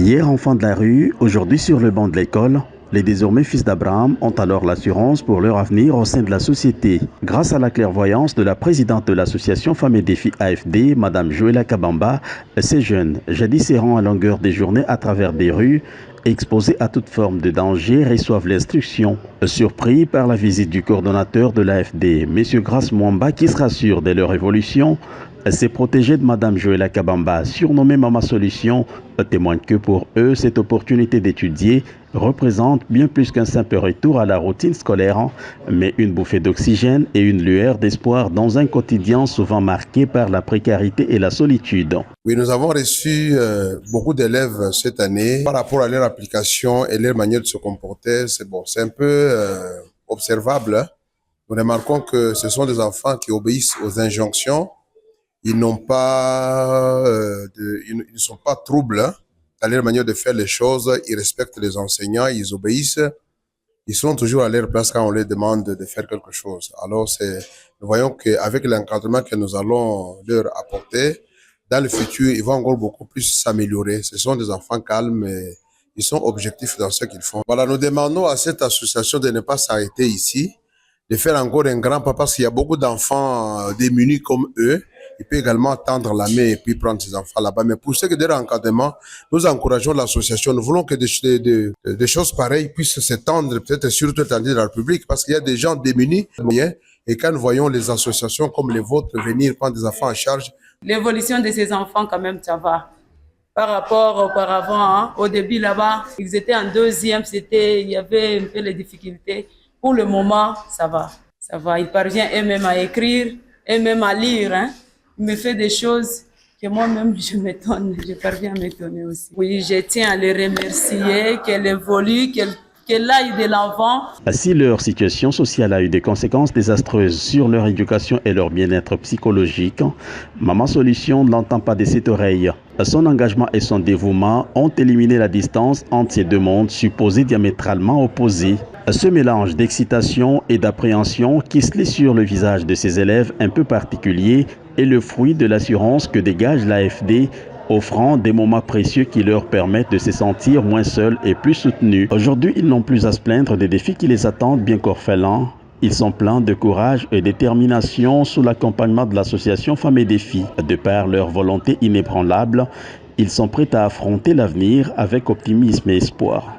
Hier enfants de la rue, aujourd'hui sur le banc de l'école, les désormais fils d'Abraham ont alors l'assurance pour leur avenir au sein de la société. Grâce à la clairvoyance de la présidente de l'association Femmes et Défis AFD, Madame Joëlla Kabamba, ces jeunes, jadis errant à longueur des journées à travers des rues, exposés à toute forme de danger, reçoivent l'instruction. Surpris par la visite du coordonnateur de l'AFD, M. Grace Mwamba, qui se rassure de leur évolution, ces protégés de Madame Joëlla Kabamba, surnommée Mama Solution, témoignent que pour eux, cette opportunité d'étudier représente bien plus qu'un simple retour à la routine scolaire, mais une bouffée d'oxygène et une lueur d'espoir dans un quotidien souvent marqué par la précarité et la solitude. Oui, nous avons reçu beaucoup d'élèves cette année. Par rapport à leur application et leur manière de se comporter, c'est un peu observable. Nous remarquons que ce sont des enfants qui obéissent aux injonctions. Ils n'ont pas, ils ne sont pas troubles dans leur manière de faire les choses. Ils respectent les enseignants, ils obéissent. Ils sont toujours à leur place quand on leur demande de faire quelque chose. Alors, nous voyons qu'avec l'encadrement que nous allons leur apporter, dans le futur, ils vont encore beaucoup plus s'améliorer. Ce sont des enfants calmes et ils sont objectifs dans ce qu'ils font. Voilà, nous demandons à cette association de ne pas s'arrêter ici, de faire encore un grand pas parce qu'il y a beaucoup d'enfants démunis comme eux. Il peut également tendre la main et puis prendre ses enfants là-bas. Mais pour ce qui est de l'encadrement, nous encourageons l'association. Nous voulons que des choses pareilles puissent s'étendre peut-être sur toute l'étendue de la République parce qu'il y a des gens démunis. Et quand nous voyons les associations comme les vôtres venir prendre des enfants en charge, l'évolution de ces enfants, quand même, ça va. Par rapport auparavant, au début là-bas, ils étaient en deuxième, il y avait un peu les difficultés. Pour le moment, ça va. Ça va. Ils parviennent eux-mêmes à écrire, eux-mêmes à lire. Il me fait des choses que moi-même, je m'étonne. Je parviens à m'étonner aussi. Oui, je tiens à les remercier, qu'elle évolue, qu'elle aille de l'avant. Si leur situation sociale a eu des conséquences désastreuses sur leur éducation et leur bien-être psychologique, Maman Solution ne l'entend pas de cette oreille. Son engagement et son dévouement ont éliminé la distance entre ces deux mondes supposés diamétralement opposés. Ce mélange d'excitation et d'appréhension qui se lit sur le visage de ces élèves un peu particuliers est le fruit de l'assurance que dégage l'AFD, offrant des moments précieux qui leur permettent de se sentir moins seuls et plus soutenus. Aujourd'hui, ils n'ont plus à se plaindre des défis qui les attendent bien qu'orphelins. Ils sont pleins de courage et de détermination sous l'accompagnement de l'association Femmes et Défis. De par leur volonté inébranlable, ils sont prêts à affronter l'avenir avec optimisme et espoir.